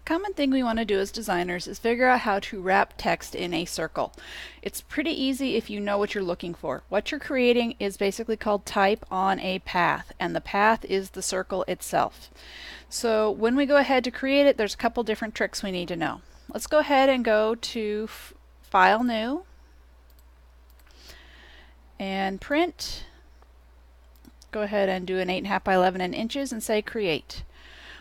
Common thing we want to do as designers is figure out how to wrap text in a circle. It's pretty easy if you know what you're looking for. What you're creating is basically called type on a path, and the path is the circle itself. So when we go ahead to create it, there's a couple different tricks we need to know. Let's go ahead and go to File, New, and Print. Go ahead and do an 8.5 by 11 in inches and say Create.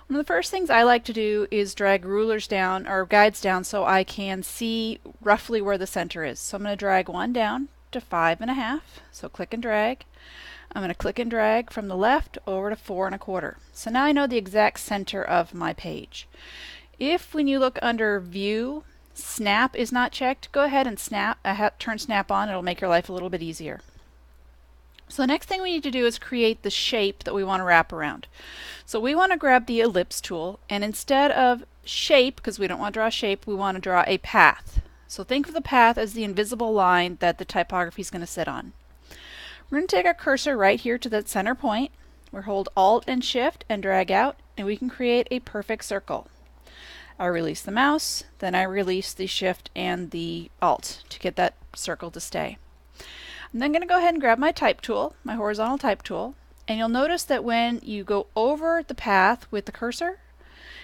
One of the first things I like to do is drag rulers down or guides down so I can see roughly where the center is. So I'm going to drag one down to 5.5. So click and drag. I'm going to click and drag from the left over to 4.25. So now I know the exact center of my page. If when you look under View, Snap is not checked, go ahead and turn Snap on. It'll make your life a little bit easier. So the next thing we need to do is create the shape that we want to wrap around. So we want to grab the ellipse tool, and instead of shape, because we don't want to draw a shape, we want to draw a path. So think of the path as the invisible line that the typography is going to sit on. We're going to take our cursor right here to that center point. We'll hold Alt and Shift and drag out, and we can create a perfect circle. I release the mouse, then I release the Shift and the Alt to get that circle to stay. I'm then going to go ahead and grab my type tool, my horizontal type tool, and you'll notice that when you go over the path with the cursor,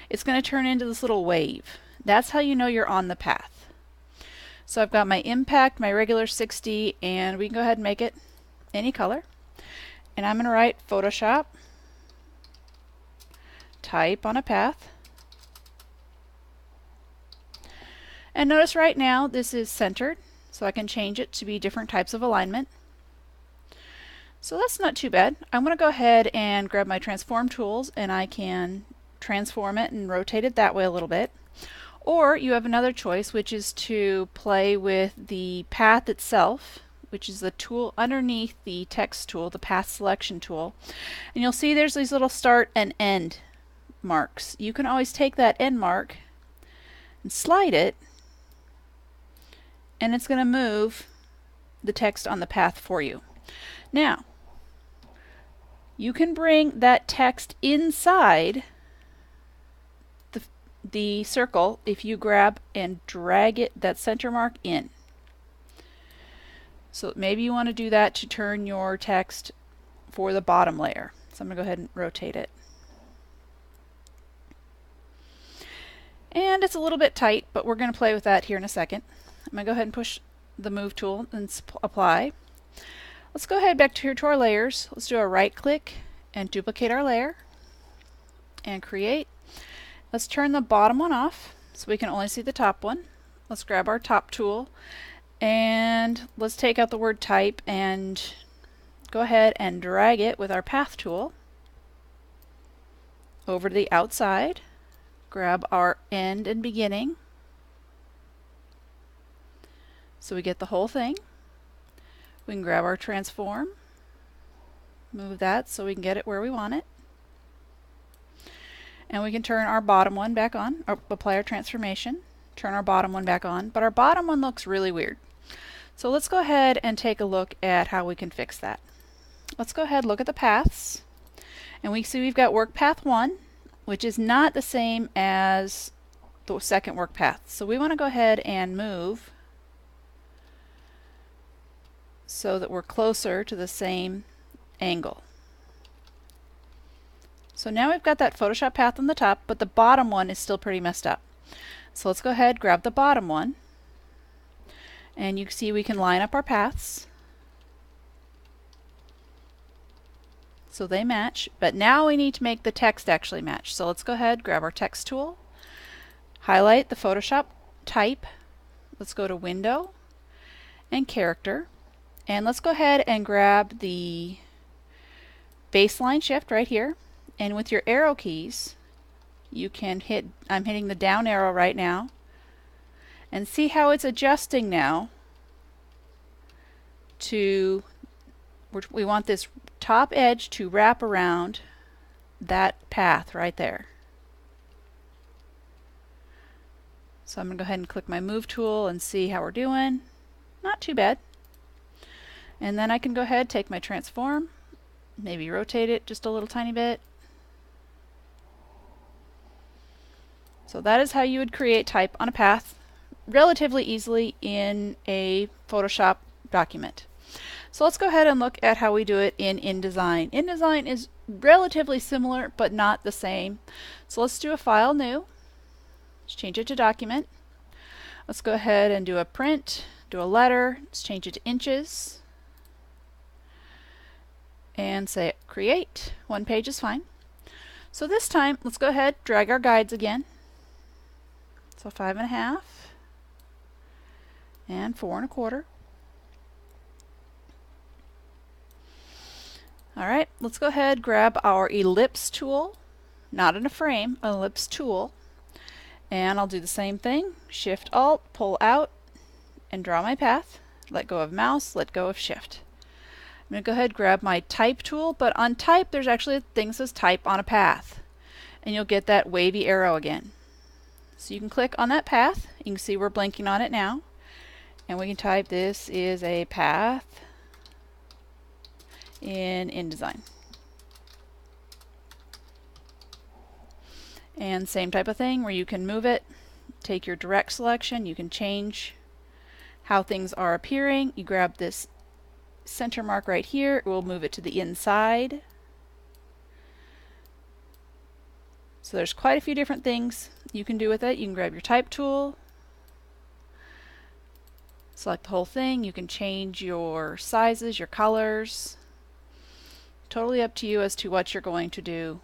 it's going to turn into this little wave. That's how you know you're on the path. So I've got my impact, my regular 60, and we can go ahead and make it any color. And I'm going to write Photoshop type on a path. And notice right now this is centered, so I can change it to be different types of alignment. So that's not too bad. I'm going to go ahead and grab my transform tools, and I can transform it and rotate it that way a little bit. Or you have another choice, which is to play with the path itself, which is the tool underneath the text tool, the path selection tool. And you'll see there's these little start and end marks. You can always take that end mark and slide it, and it's going to move the text on the path for you. Now, you can bring that text inside the circle if you grab and drag it, that center mark, in. So maybe you want to do that to turn your text for the bottom layer. So I'm going to go ahead and rotate it. And it's a little bit tight, but we're going to play with that here in a second. I'm going to go ahead and push the Move tool and apply. Let's go ahead back to our layers. Let's do a right click and duplicate our layer and create. Let's turn the bottom one off so we can only see the top one. Let's grab our top tool and let's take out the word type and go ahead and drag it with our path tool over to the outside. Grab our end and beginning so we get the whole thing. We can grab our transform, move that so we can get it where we want it. And we can turn our bottom one back on, or apply our transformation, turn our bottom one back on, but our bottom one looks really weird. So let's go ahead and take a look at how we can fix that. Let's go ahead and look at the paths, and we see we've got work path 1, which is not the same as the second work path. So we want to go ahead and move so that we're closer to the same angle. So now we've got that Photoshop path on the top, but the bottom one is still pretty messed up. So let's go ahead, grab the bottom one, and you can see we can line up our paths so they match, but now we need to make the text actually match. So let's go ahead, grab our text tool, highlight the Photoshop type, let's go to Window and Character, and let's go ahead and grab the baseline shift right here, and with your arrow keys you can hit, I'm hitting the down arrow right now, and see how it's adjusting now to, we want this top edge to wrap around that path right there. So I'm going to go ahead and click my Move tool and see how we're doing. Not too bad. And then I can go ahead, take my transform, maybe rotate it just a little tiny bit. So that is how you would create type on a path relatively easily in a Photoshop document. So let's go ahead and look at how we do it in InDesign. InDesign is relatively similar but not the same. So let's do a file new. Let's change it to document. Let's go ahead and do a print, do a letter. Let's change it to inches. And say create. One page is fine. So this time, let's go ahead, drag our guides again. So 5.5 and 4.25. Alright, let's go ahead, grab our ellipse tool, not in a frame, an ellipse tool. And I'll do the same thing, Shift Alt, pull out, and draw my path. Let go of mouse, let go of Shift. I'm going to go ahead and grab my type tool, but on type there's actually a thing that says type on a path. And you'll get that wavy arrow again. So you can click on that path, you can see we're blinking on it now. And we can type this is a path in InDesign. And same type of thing where you can move it, take your direct selection, you can change how things are appearing. You grab this center mark right here, it will move it to the inside. So there's quite a few different things you can do with it. You can grab your type tool, select the whole thing, you can change your sizes, your colors. Totally up to you as to what you're going to do